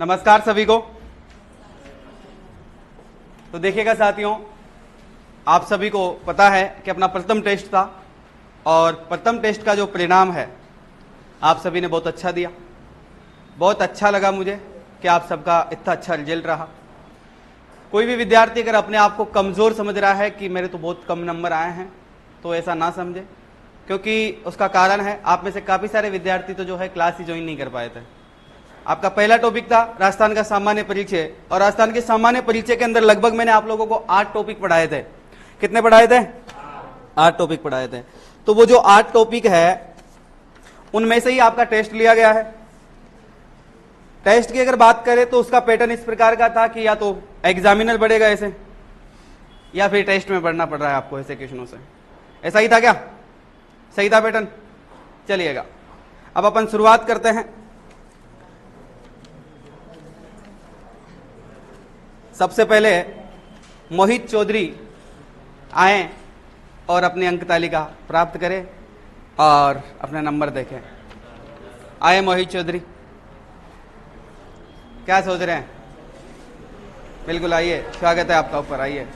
नमस्कार सभी को। तो देखिएगा साथियों, आप सभी को पता है कि अपना प्रथम टेस्ट था और प्रथम टेस्ट का जो परिणाम है आप सभी ने बहुत अच्छा दिया। बहुत अच्छा लगा मुझे कि आप सबका इतना अच्छा रिजल्ट रहा। कोई भी विद्यार्थी अगर अपने आप को कमज़ोर समझ रहा है कि मेरे तो बहुत कम नंबर आए हैं, तो ऐसा ना समझे, क्योंकि उसका कारण है आप में से काफ़ी सारे विद्यार्थी तो जो है क्लास ही ज्वाइन नहीं कर पाए थे। आपका पहला टॉपिक था राजस्थान का सामान्य परिचय, और राजस्थान के सामान्य परिचय के अंदर लगभग मैंने आप लोगों को 8 टॉपिक पढ़ाए थे। कितने पढ़ाए थे? 8 टॉपिक पढ़ाए थे। तो वो जो 8 टॉपिक है उनमें से ही आपका टेस्ट लिया गया है। टेस्ट की अगर बात करें तो उसका पैटर्न इस प्रकार का था कि या तो एग्जामिनर पढ़ेगा ऐसे, या फिर टेस्ट में पढ़ना पड़ रहा है आपको ऐसे क्वेश्चनों से। ऐसा ही था क्या? सही था पैटर्न? चलिएगा, अब अपन शुरुआत करते हैं। सबसे पहले मोहित चौधरी आए और अपनी अंक तालिका प्राप्त करें और अपने नंबर देखें। आए मोहित चौधरी, क्या सोच रहे हैं? बिल्कुल आइए, स्वागत है आपका, ऊपर आइए।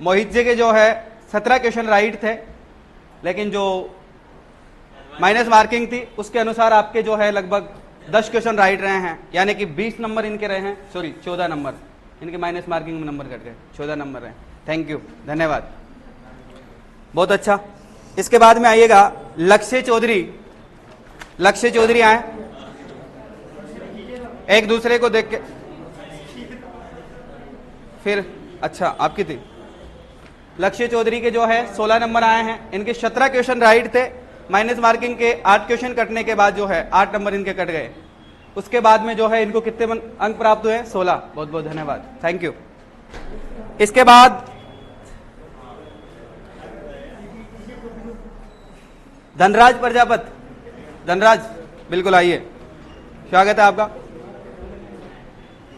मोहित जी के जो है 17 क्वेश्चन राइट थे, लेकिन जो माइनस मार्किंग थी उसके अनुसार आपके जो है लगभग 10 क्वेश्चन राइट रहे हैं, यानी कि 20 नंबर इनके रहे हैं, सॉरी 14 नंबर इनके माइनस मार्किंग में नंबर कट गए, 14 नंबर रहे। थैंक यू, धन्यवाद, बहुत अच्छा। इसके बाद में आइएगा लक्ष्य चौधरी। लक्ष्य चौधरी आए, एक दूसरे को देख के फिर, अच्छा आपकी थी। लक्ष्य चौधरी के जो है 16 नंबर आए हैं, इनके 17 क्वेश्चन राइट थे, माइनस मार्किंग के 8 क्वेश्चन कटने के बाद जो है 8 नंबर इनके कट गए। उसके बाद में जो है इनको कितने अंक प्राप्त हुए? 16। बहुत बहुत धन्यवाद, थैंक यू। इसके बाद धनराज प्रजापत। धनराज बिल्कुल आइए, स्वागत है आपका।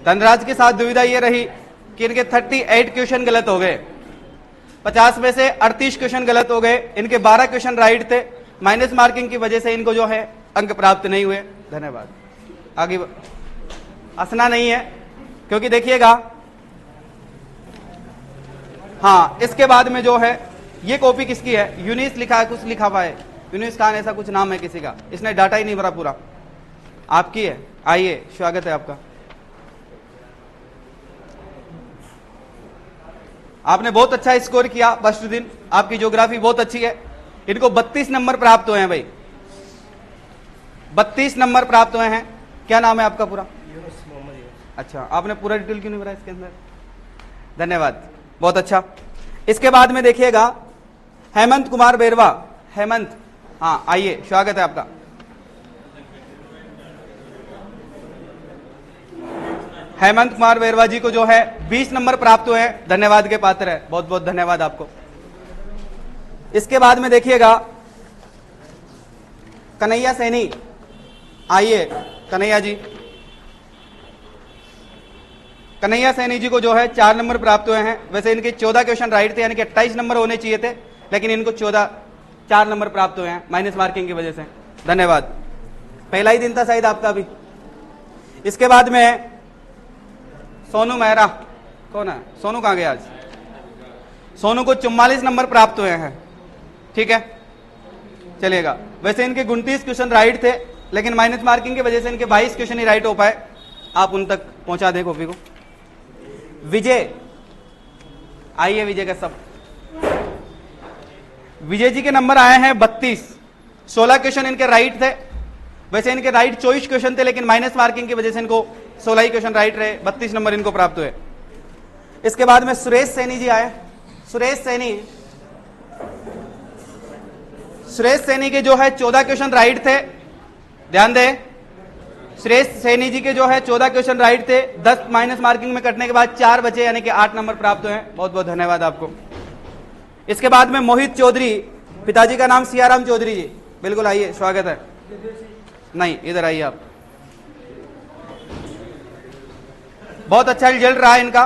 धनराज के साथ दुविधा ये रही कि इनके 38 क्वेश्चन गलत हो गए, 50 में से 38 क्वेश्चन गलत हो गए। इनके 12 क्वेश्चन राइट थे, माइनस मार्किंग की वजह से इनको जो है अंक प्राप्त नहीं हुए। धन्यवाद। आगे हंसना नहीं है, क्योंकि देखिएगा, हाँ इसके बाद में जो है ये कॉपी किसकी है? यूनिस लिखा है, कुछ लिखा हुआ है, यूनिस खान ऐसा कुछ नाम है किसी का, इसने डाटा ही नहीं भरा पूरा। आपकी है, आइए, स्वागत है आपका। आपने बहुत अच्छा स्कोर किया फर्स्ट दिन, आपकी ज्योग्राफी बहुत अच्छी है। इनको 32 नंबर प्राप्त हुए हैं भाई, 32 नंबर प्राप्त हुए हैं। क्या नाम है आपका पूरा? अच्छा, आपने पूरा डिटेल क्यों नहीं भरा इसके अंदर? धन्यवाद, बहुत अच्छा। इसके बाद में देखिएगा हेमंत कुमार बेरवा। हेमंत, हाँ आइए, स्वागत है आपका। हेमंत कुमार बेरवा जी को जो है 20 नंबर प्राप्त हुए हैं, धन्यवाद के पात्र है, बहुत बहुत धन्यवाद आपको। इसके बाद में देखिएगा कन्हैया सैनी। आइए कन्हैया जी। कन्हैया सैनी जी को जो है 4 नंबर प्राप्त हुए हैं। वैसे इनके 14 क्वेश्चन राइट थे, यानी कि 28 नंबर होने चाहिए थे, लेकिन इनको 4 नंबर प्राप्त हुए हैं माइनस मार्किंग की वजह से। धन्यवाद, पहला ही दिन था शायद आपका भी। इसके बाद में सोनू मेहरा, कौन है सोनू? कहां गया आज? सोनू को 44 नंबर प्राप्त हुए हैं, ठीक है, चलिएगा। वैसे इनके 29 क्वेश्चन राइट थे, लेकिन माइनस मार्किंग की वजह से इनके 22 क्वेश्चन ही राइट हो पाए। आप उन तक पहुंचा दें कॉपी को। विजय, आइए विजय का सब। विजय जी के नंबर आए हैं 32, 16 क्वेश्चन इनके राइट थे। वैसे इनके राइट 24 क्वेश्चन थे, लेकिन माइनस मार्किंग की वजह से इनको 16 ही क्वेश्चन राइट रहे, 32 नंबर इनको प्राप्त हुए। इसके बाद में सुरेश सैनी जी आए। सुरेश सैनी के जो है 14 क्वेश्चन राइट थे, ध्यान दें। सुरेश सैनी जी के जो है 14 क्वेश्चन राइट थे, 10 माइनस मार्किंग में कटने के बाद 4 बचे, यानी कि 8 नंबर प्राप्त हुए हैं। बहुत बहुत धन्यवाद आपको। इसके बाद में मोहित चौधरी, पिताजी का नाम सियाराम चौधरी जी, बिल्कुल आइए, स्वागत है। नहीं, इधर आइए आप। बहुत अच्छा रिजल्ट रहा इनका,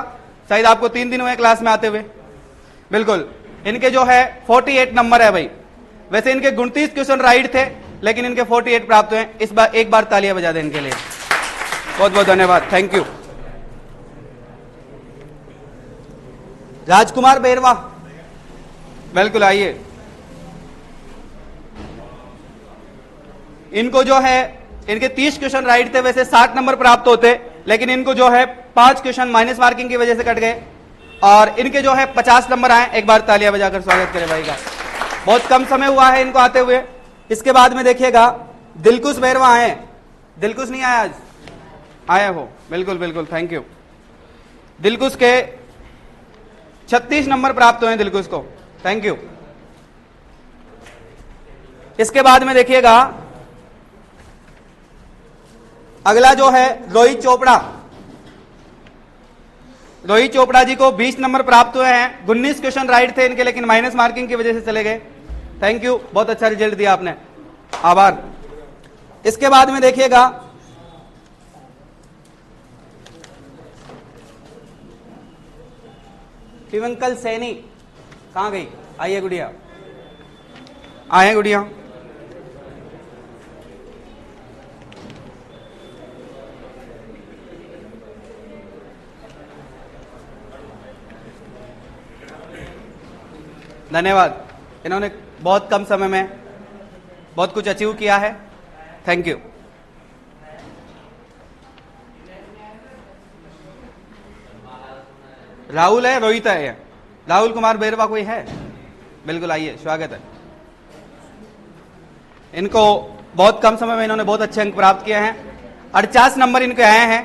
शायद आपको 3 दिन हुए क्लास में आते हुए। बिल्कुल, इनके जो है 48 नंबर है भाई। वैसे इनके 29 क्वेश्चन राइट थे, लेकिन इनके 48 प्राप्त हुए। इस बार एक बार तालियां बजा दें इनके लिए। बहुत बहुत धन्यवाद, थैंक यू। राजकुमार बेरवा, बिल्कुल आइए। इनको जो है, इनके 30 क्वेश्चन राइट थे, वैसे 60 नंबर प्राप्त होते, लेकिन इनको जो है 5 क्वेश्चन माइनस मार्किंग की वजह से कट गए और इनके जो है 50 नंबर आए। एक बार तालियां बजाकर स्वागत करें भाई का। बहुत कम समय हुआ है इनको आते हुए। इसके बाद में देखिएगा दिलकुश बेरवा आए। दिलकुश नहीं आया आज? आए हो, बिल्कुल बिल्कुल, थैंक यू। दिलकुश के 36 नंबर प्राप्त हुए हैं दिलकुश को, थैंक यू। इसके बाद में देखिएगा अगला जो है रोहित चोपड़ा। रोहित चोपड़ा जी को 20 नंबर प्राप्त हुए हैं। 19 क्वेश्चन राइट थे इनके, लेकिन माइनस मार्किंग की वजह से चले गए। थैंक यू, बहुत अच्छा रिजल्ट दिया आपने, आभार। इसके बाद में देखिएगा ट्विंकल सैनी, कहां गई? आइए गुड़िया, आए गुड़िया। धन्यवाद, इन्होंने बहुत कम समय में बहुत कुछ अचीव किया है, थैंक यू। राहुल है, रोहित है, राहुल कुमार बेरवा कोई है? बिल्कुल आइए, स्वागत है। इनको बहुत कम समय में इन्होंने बहुत अच्छे अंक प्राप्त किए हैं। 48 नंबर इनके आए हैं।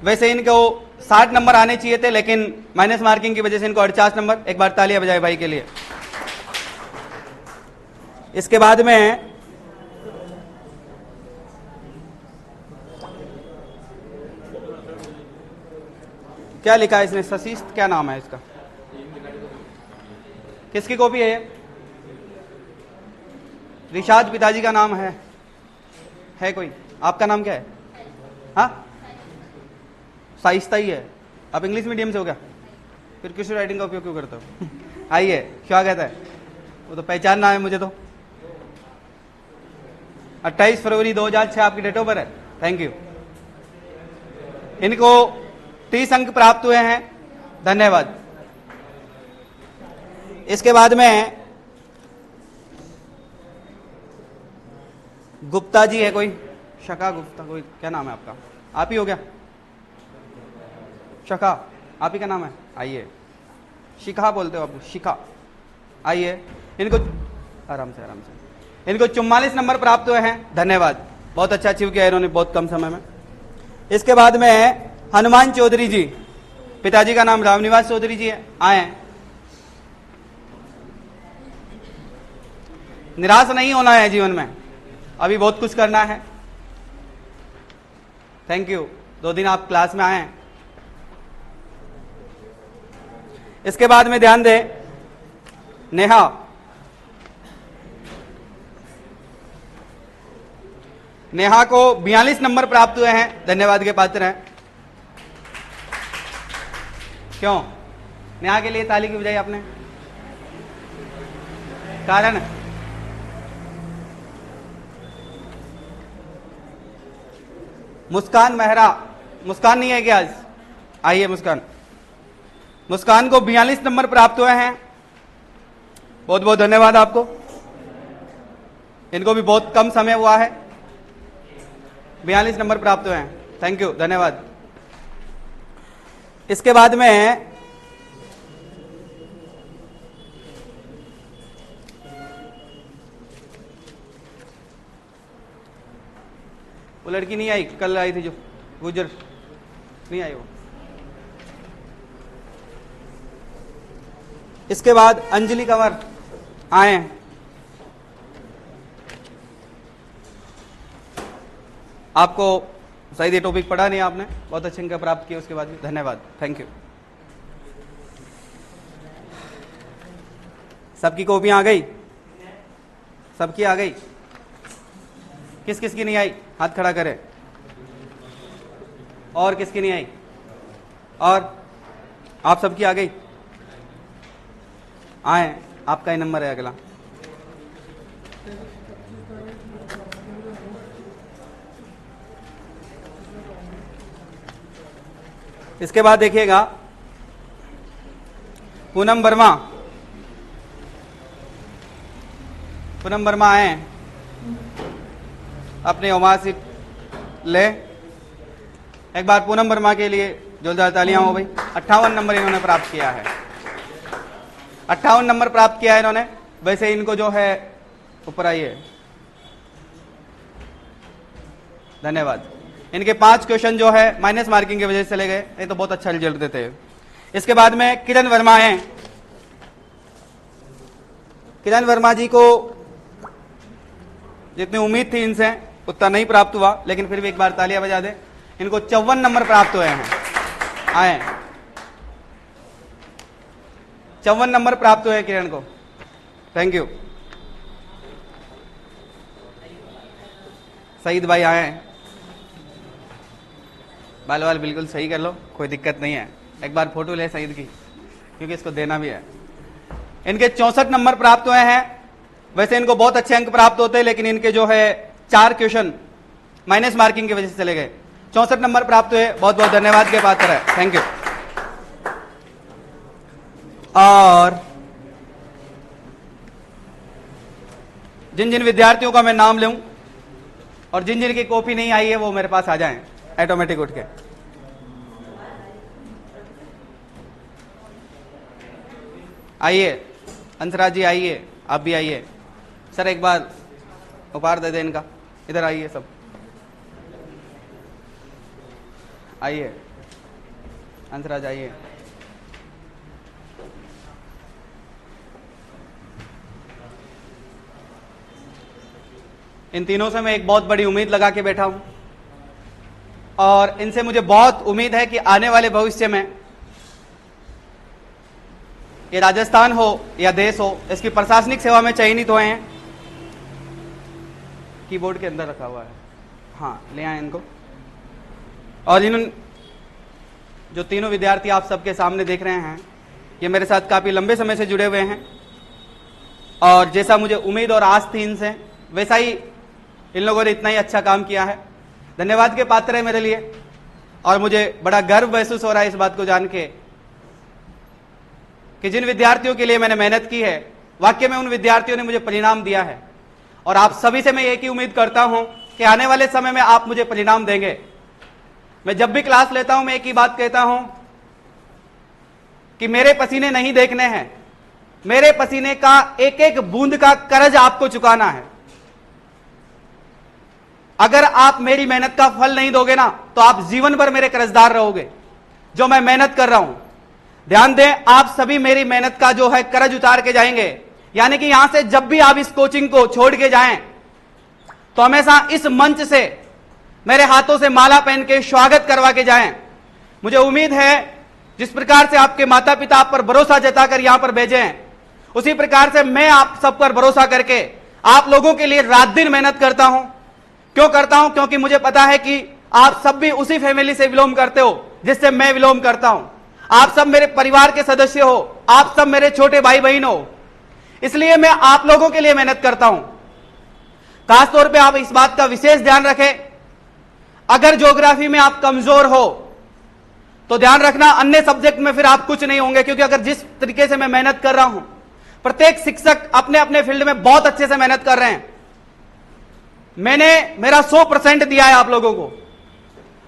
वैसे इनको 60 नंबर आने चाहिए थे, लेकिन माइनस मार्किंग की वजह से इनको 48 नंबर। एक बार तालियां बजाए भाई के लिए। इसके बाद में क्या लिखा है इसने? सशीस्त क्या नाम है इसका? किसकी कॉपी है ये? रिशाद पिताजी का नाम है कोई? आपका नाम क्या है? हाँ, साइस्ता ही है। आप इंग्लिश मीडियम से हो क्या? फिर किस राइटिंग का उपयोग क्यों करते हो? आइए, स्वागत है। वो तो पहचानना है मुझे तो। 28 फरवरी 2006 आपकी डेट ऑफ बर्थ है, थैंक यू। इनको 30 अंक प्राप्त हुए हैं, धन्यवाद। इसके बाद में गुप्ता जी है कोई? शका गुप्ता कोई? क्या नाम है आपका? आप ही हो क्या? शका, आप ही का नाम है? आइए। शिखा बोलते हो आप? शिखा, आइए। इनको आराम से आराम से। इनको 44 नंबर प्राप्त हुए हैं, धन्यवाद। बहुत अच्छा अचीव किया इन्होंने बहुत कम समय में। इसके बाद में हनुमान चौधरी जी, पिताजी का नाम रामनिवास चौधरी जी है, आए। निराश नहीं होना है जीवन में, अभी बहुत कुछ करना है, थैंक यू। 2 दिन आप क्लास में आए। इसके बाद में ध्यान दें, नेहा, नेहा को 42 नंबर प्राप्त हुए हैं, धन्यवाद के पात्र हैं। क्यों नेहा के लिए ताली की बजाई आपने? कारण? मुस्कान मेहरा, मुस्कान नहीं है क्या आज? आइए मुस्कान। मुस्कान को 42 नंबर प्राप्त हुए हैं, बहुत बहुत धन्यवाद आपको। इनको भी बहुत कम समय हुआ है, 42 नंबर प्राप्त हुए हैं, थैंक यू, धन्यवाद। इसके बाद में वो लड़की नहीं आई, कल आई थी जो गुजर, नहीं आई वो। इसके बाद अंजलि कंवर आए। आपको शायद ये टॉपिक पढ़ा नहीं आपने, बहुत अच्छे अंक प्राप्त किए उसके बाद भी, धन्यवाद, थैंक यू। सबकी कॉपियां आ गई? सबकी आ गई? किस किस की नहीं आई? हाथ खड़ा करें। और किसकी नहीं आई? और आप सबकी आ गई? आए, आपका ही नंबर है अगला। इसके बाद देखिएगा पूनम वर्मा। पूनम वर्मा आए, अपनी मार्कशीट ले। एक बार पूनम वर्मा के लिए जोरदार तालियां हो भाई। 58 नंबर इन्होंने प्राप्त किया है, 58 नंबर प्राप्त किया है इन्होंने। वैसे इनको जो है ऊपर आइए, धन्यवाद। इनके 5 क्वेश्चन जो है माइनस मार्किंग की वजह से चले गए, ये तो बहुत अच्छा रिजल्ट देते हैं। इसके बाद में किरण वर्मा हैं। किरण वर्मा जी को जितनी उम्मीद थी इनसे उतना नहीं प्राप्त हुआ, लेकिन फिर भी एक बार तालियां बजा दें। इनको 54 नंबर प्राप्त हुए हैं, आए 54 नंबर प्राप्त हुए हैं किरण को, थैंक यू। सईद भाई आए हैं, बाल वाल बिल्कुल सही कर लो, कोई दिक्कत नहीं है। एक बार फोटो ले सईद की, क्योंकि इसको देना भी है। इनके 64 नंबर प्राप्त हुए हैं। वैसे इनको बहुत अच्छे अंक प्राप्त होते हैं, लेकिन इनके जो है 4 क्वेश्चन माइनस मार्किंग की वजह से चले गए। 64 नंबर प्राप्त हुए, बहुत बहुत धन्यवाद के पात्र है, थैंक यू। और जिन जिन विद्यार्थियों का मैं नाम लूं और जिन जिन की कॉपी नहीं आई है वो मेरे पास आ जाएं ऑटोमेटिक उठ के। आइए अंतराज जी, आइए आप भी आइए। सर एक बार उपहार दे दे इनका, इधर आइए सब, आइए अंतराज आइए। इन तीनों से मैं एक बहुत बड़ी उम्मीद लगा के बैठा हूं, और इनसे मुझे बहुत उम्मीद है कि आने वाले भविष्य में ये राजस्थान हो या देश हो, इसकी प्रशासनिक सेवा में चयनित हुए हैं। कीबोर्ड के अंदर रखा हुआ है, हाँ ले आए इनको। और इन जो तीनों विद्यार्थी आप सबके सामने देख रहे हैं, ये मेरे साथ काफी लंबे समय से जुड़े हुए हैं, और जैसा मुझे उम्मीद और आस थी इनसे, वैसा ही इन लोगों ने इतना ही अच्छा काम किया है। धन्यवाद के पात्र है मेरे लिए, और मुझे बड़ा गर्व महसूस हो रहा है इस बात को जान के कि जिन विद्यार्थियों के लिए मैंने मेहनत की है, वाकई में उन विद्यार्थियों ने मुझे परिणाम दिया है। और आप सभी से मैं एक ही उम्मीद करता हूं कि आने वाले समय में आप मुझे परिणाम देंगे। मैं जब भी क्लास लेता हूं मैं एक ही बात कहता हूं कि मेरे पसीने नहीं देखने हैं, मेरे पसीने का एक एक बूंद का कर्ज आपको चुकाना है। अगर आप मेरी मेहनत का फल नहीं दोगे ना, तो आप जीवन भर मेरे कर्जदार रहोगे, जो मैं मेहनत कर रहा हूं। ध्यान दें, आप सभी मेरी मेहनत का जो है कर्ज उतार के जाएंगे। यानी कि यहां से जब भी आप इस कोचिंग को छोड़ के जाएं, तो हमेशा इस मंच से मेरे हाथों से माला पहन के स्वागत करवा के जाएं। मुझे उम्मीद है जिस प्रकार से आपके माता पिता आप पर भरोसा जताकर यहां पर भेजे हैं, उसी प्रकार से मैं आप सब पर भरोसा करके आप लोगों के लिए रात दिन मेहनत करता हूं। क्यों करता हूं? क्योंकि मुझे पता है कि आप सब भी उसी फैमिली से बिलोंग करते हो जिससे मैं बिलोंग करता हूं। आप सब मेरे परिवार के सदस्य हो, आप सब मेरे छोटे भाई बहन हो, इसलिए मैं आप लोगों के लिए मेहनत करता हूं। खासतौर पे आप इस बात का विशेष ध्यान रखें, अगर ज्योग्राफी में आप कमजोर हो तो ध्यान रखना अन्य सब्जेक्ट में फिर आप कुछ नहीं होंगे, क्योंकि अगर जिस तरीके से मैं मेहनत कर रहा हूं, प्रत्येक शिक्षक अपने अपने फील्ड में बहुत अच्छे से मेहनत कर रहे हैं। मैंने मेरा 100% दिया है आप लोगों को।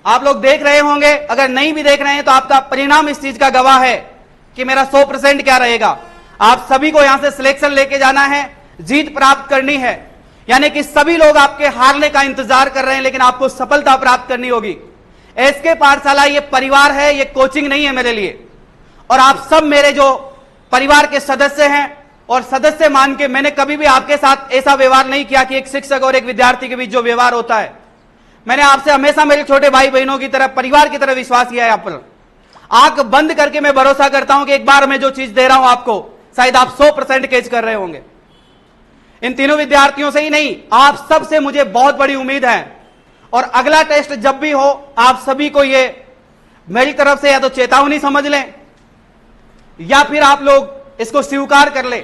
आप लोग देख रहे होंगे, अगर नहीं भी देख रहे हैं तो आपका परिणाम इस चीज का गवाह है कि मेरा 100% क्या रहेगा। आप सभी को यहां से सिलेक्शन लेके जाना है, जीत प्राप्त करनी है। यानी कि सभी लोग आपके हारने का इंतजार कर रहे हैं, लेकिन आपको सफलता प्राप्त करनी होगी। एसके पाठशाला ये परिवार है, ये कोचिंग नहीं है मेरे लिए। और आप सब मेरे जो परिवार के सदस्य हैं, और सदस्य मान के मैंने कभी भी आपके साथ ऐसा व्यवहार नहीं किया कि एक शिक्षक और एक विद्यार्थी के बीच जो व्यवहार होता है। मैंने आपसे हमेशा मेरे छोटे भाई बहनों की तरह, परिवार की तरह विश्वास किया है आप पर। आंख बंद करके मैं भरोसा करता हूं कि एक बार मैं जो चीज दे रहा हूं आपको, शायद आप 100% कैच कर रहे होंगे। इन तीनों विद्यार्थियों से ही नहीं, आप सब से मुझे बहुत बड़ी उम्मीद है। और अगला टेस्ट जब भी हो, आप सभी को ये मेरी तरफ से या तो चेतावनी समझ लें, या फिर आप लोग इसको स्वीकार कर ले,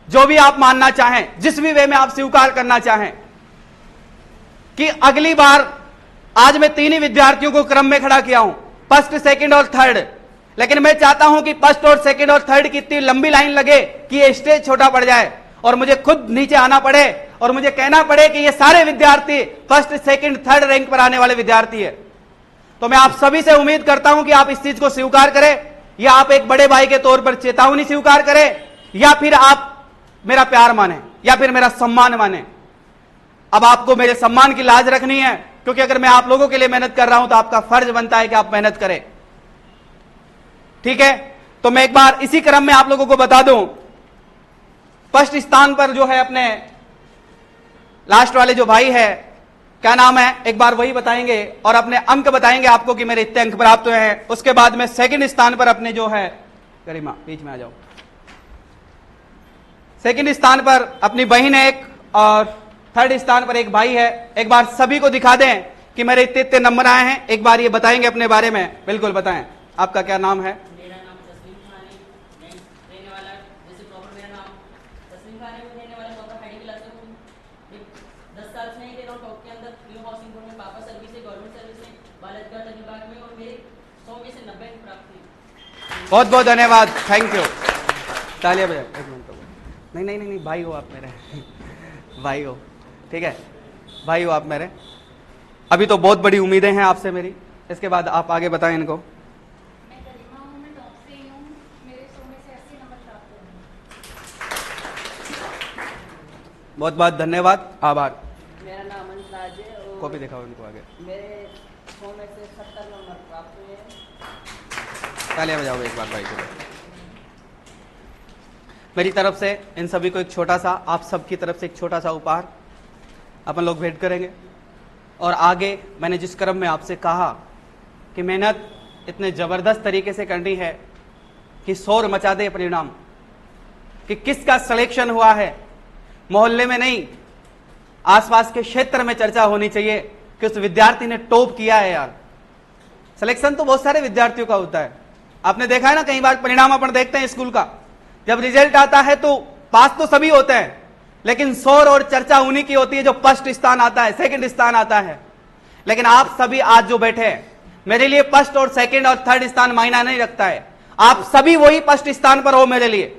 जो भी आप मानना चाहें, जिस भी वे में आप स्वीकार करना चाहें, कि अगली बार आज मैं 3 ही विद्यार्थियों को क्रम में खड़ा किया हूं, फर्स्ट, सेकंड और थर्ड। लेकिन मैं चाहता हूं कि फर्स्ट और सेकंड और थर्ड की इतनी लंबी लाइन लगे कि ये स्टेज छोटा पड़ जाए और मुझे खुद नीचे आना पड़े और मुझे कहना पड़े कि ये सारे विद्यार्थी फर्स्ट, सेकंड, थर्ड रैंक पर आने वाले विद्यार्थी है। तो मैं आप सभी से उम्मीद करता हूं कि आप इस चीज को स्वीकार करें, या आप एक बड़े भाई के तौर पर चेतावनी स्वीकार करें, या फिर आप मेरा प्यार माने, या फिर मेरा सम्मान माने। अब आपको मेरे सम्मान की लाज रखनी है, क्योंकि अगर मैं आप लोगों के लिए मेहनत कर रहा हूं तो आपका फर्ज बनता है कि आप मेहनत करें। ठीक है, तो मैं एक बार इसी क्रम में आप लोगों को बता दूं, फर्स्ट स्थान पर जो है अपने लास्ट वाले जो भाई है, क्या नाम है, एक बार वही बताएंगे और अपने अंक बताएंगे आपको कि मेरे इतने अंक प्राप्त हुए हैं। उसके बाद में सेकंड स्थान पर अपने जो है, गरिमा बीच में आ जाओ, सेकंड स्थान पर अपनी बहन है एक, और थर्ड स्थान पर एक भाई है। एक बार सभी को दिखा दें कि मेरे इतने इतने नंबर आए हैं। एक बार ये बताएंगे अपने बारे में, बिल्कुल बताएं, आपका क्या नाम है? मेरा नाम तस्लीम खान है, मैं रहने वाला, जैसे प्रॉपर मेरा नाम तस्लीम खान है, मैं रहने वाला प्रॉपर हाई क्लास से हूँ। 10 साल से नहीं रह रहा हूँ टॉप के अंदर, न्यू हाउसिंग बोर्ड में, पापा सर्विस है, गवर्नमेंट सर्विस है, बाल अधिकार विभाग में, और मेरे 100 में से 90 अंक प्राप्त हुए। बहुत बहुत धन्यवाद, थैंक यू, तालियां बजाओ। एक मिनट, नहीं नहीं नहीं, भाई हो आप मेरे भाई हो, ठीक है, भाई हो आप मेरे। अभी तो बहुत बड़ी उम्मीदें हैं आपसे मेरी, इसके बाद आप आगे बताएं इनको। मैं गरिमा हूँ, मैं टॉप से ही हूँ, मेरे 100 में से 80 नंबर प्राप्त हुए। बहुत बहुत धन्यवाद, आभार। मेरा नाम अंदाज है और कॉपी दिखाओ इनको आगे, मेरे 100 में से 70 नंबर प्राप्त हुए हैं। तालियां बजाओ एक बार भाई को। मेरी तरफ से इन सभी को एक छोटा सा, आप सबकी तरफ से एक छोटा सा उपहार अपन लोग भेंट करेंगे। और आगे मैंने जिस क्रम में आपसे कहा कि मेहनत इतने ज़बरदस्त तरीके से करनी है कि शोर मचा दे परिणाम, कि किसका सिलेक्शन हुआ है, मोहल्ले में नहीं, आसपास के क्षेत्र में चर्चा होनी चाहिए कि उस विद्यार्थी ने टॉप किया है। यार, सिलेक्शन तो बहुत सारे विद्यार्थियों का होता है, आपने देखा है ना, कई बार परिणाम अपन देखते हैं स्कूल का, जब रिजल्ट आता है तो पास तो सभी होते हैं, लेकिन शोर और चर्चा उन्हीं की होती है जो फर्स्ट स्थान आता है, सेकंड स्थान आता है। लेकिन आप सभी आज जो बैठे हैं, मेरे लिए फर्स्ट और सेकंड और थर्ड स्थान मायना नहीं रखता है, आप सभी वही फर्स्ट स्थान पर हो मेरे लिए।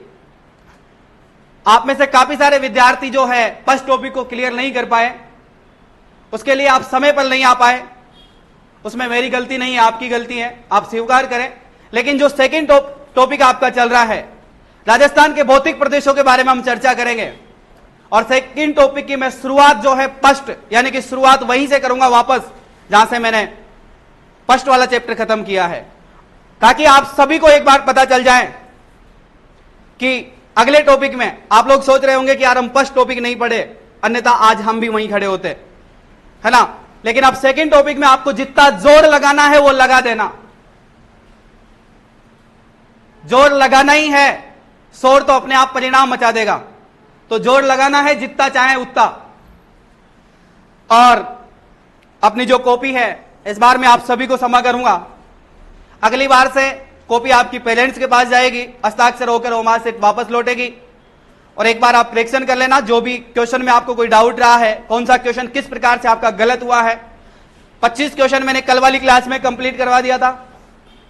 आप में से काफी सारे विद्यार्थी जो है फर्स्ट टॉपिक को क्लियर नहीं कर पाए, उसके लिए आप समय पर नहीं आ पाए, उसमें मेरी गलती नहीं है, आपकी गलती है, आप स्वीकार करें। लेकिन जो सेकंड टॉपिक आपका चल रहा है, राजस्थान के भौतिक प्रदेशों के बारे में हम चर्चा करेंगे, और सेकंड टॉपिक की मैं शुरुआत जो है फर्स्ट, यानी कि शुरुआत वहीं से करूंगा वापस जहां से मैंने फर्स्ट वाला चैप्टर खत्म किया है, ताकि आप सभी को एक बार पता चल जाए कि अगले टॉपिक में आप लोग सोच रहे होंगे कि यार हम फर्स्ट टॉपिक नहीं पढ़े, अन्यथा आज हम भी वहीं खड़े होते, है ना। लेकिन अब सेकंड टॉपिक में आपको जितना जोर लगाना है वो लगा देना, जोर लगाना ही है, शोर तो अपने आप परिणाम मचा देगा, तो जोर लगाना है जितना चाहे उतना। और अपनी जो कॉपी है इस बार मैं आप सभी को क्षमा करूंगा, अगली बार से कॉपी आपकी पेरेंट्स के पास जाएगी, हस्ताक्षर होकर वहां से वापस लौटेगी, और एक बार आप करेक्शन कर लेना, जो भी क्वेश्चन में आपको कोई डाउट रहा है, कौन सा क्वेश्चन किस प्रकार से आपका गलत हुआ है। 25 क्वेश्चन मैंने कल वाली क्लास में कंप्लीट करवा दिया था,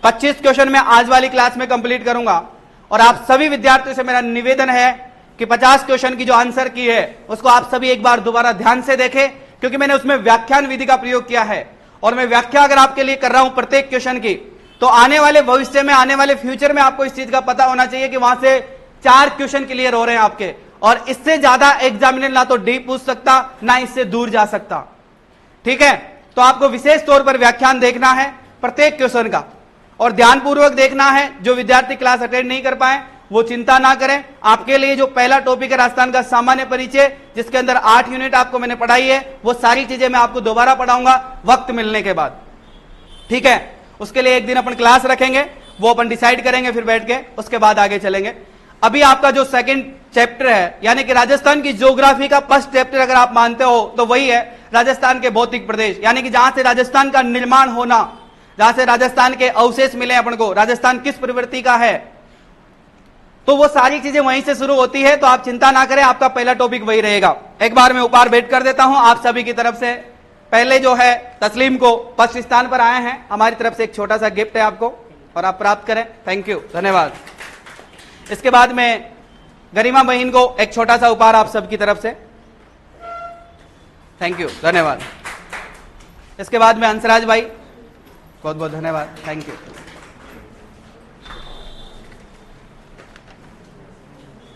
25 क्वेश्चन मैं आज वाली क्लास में कंप्लीट करूंगा। और आप सभी विद्यार्थियों से मेरा निवेदन है कि 50 क्वेश्चन की जो आंसर की है उसको आप सभी एक बार दोबारा ध्यान से देखें, क्योंकि मैंने उसमें व्याख्यान विधि का प्रयोग किया है, और मैं व्याख्या अगर आपके लिए कर रहा हूं प्रत्येक क्वेश्चन की, तो आने वाले भविष्य में, आने वाले फ्यूचर में आपको इस चीज का पता होना चाहिए कि वहां से 4 क्वेश्चन क्लियर हो रहे हैं आपके, और इससे ज्यादा एग्जामिनर ना तो डीप पूछ सकता, ना इससे दूर जा सकता। ठीक है, तो आपको विशेष तौर पर व्याख्यान देखना है प्रत्येक क्वेश्चन का, और ध्यानपूर्वक देखना है। जो विद्यार्थी क्लास अटेंड नहीं कर पाए वो चिंता ना करें, आपके लिए जो पहला टॉपिक है राजस्थान का सामान्य परिचय, जिसके अंदर 8 यूनिट आपको मैंने पढ़ाई है, वो सारी चीजें मैं आपको दोबारा पढ़ाऊंगा वक्त मिलने के बाद। ठीक है, उसके लिए एक दिन अपन क्लास रखेंगे, वो अपन डिसाइड करेंगे फिर बैठ के, उसके बाद आगे चलेंगे। अभी आपका जो सेकंड चैप्टर है, यानी कि राजस्थान की ज्योग्राफी का फर्स्ट चैप्टर अगर आप मानते हो तो वही है राजस्थान के भौतिक प्रदेश, यानी कि जहां से राजस्थान का निर्माण होना, जहां से राजस्थान के अवशेष मिले अपन को, राजस्थान किस प्रवृत्ति का है, तो वो सारी चीजें वहीं से शुरू होती है। तो आप चिंता ना करें, आपका पहला टॉपिक वही रहेगा। एक बार मैं उपहार भेंट कर देता हूं आप सभी की तरफ से, पहले जो है तस्लीम को फर्स्ट स्थान पर आए हैं, हमारी तरफ से एक छोटा सा गिफ्ट है आपको और आप प्राप्त करें। थैंक यू, धन्यवाद। इसके बाद में गरिमा बहन को एक छोटा सा उपहार आप सबकी तरफ से। थैंक यू, धन्यवाद। इसके बाद में हंसराज भाई, बहुत बहुत धन्यवाद, थैंक यू।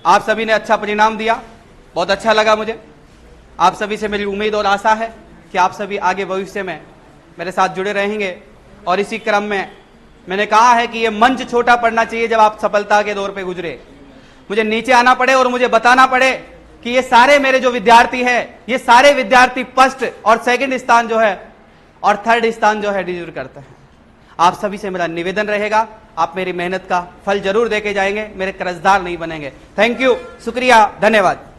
आप सभी ने अच्छा परिणाम दिया, बहुत अच्छा लगा मुझे। आप सभी से मेरी उम्मीद और आशा है कि आप सभी आगे भविष्य में मेरे साथ जुड़े रहेंगे। और इसी क्रम में मैंने कहा है कि ये मंच छोटा पड़ना चाहिए जब आप सफलता के दौर पे गुजरे। मुझे नीचे आना पड़े और मुझे बताना पड़े कि ये सारे मेरे जो विद्यार्थी हैं, ये सारे विद्यार्थी फर्स्ट और सेकंड स्थान जो है और थर्ड स्थान जो है डिजर्व करते हैं। आप सभी से मेरा निवेदन रहेगा, आप मेरी मेहनत का फल जरूर देके जाएंगे, मेरे कर्जदार नहीं बनेंगे। थैंक यू, शुक्रिया, धन्यवाद।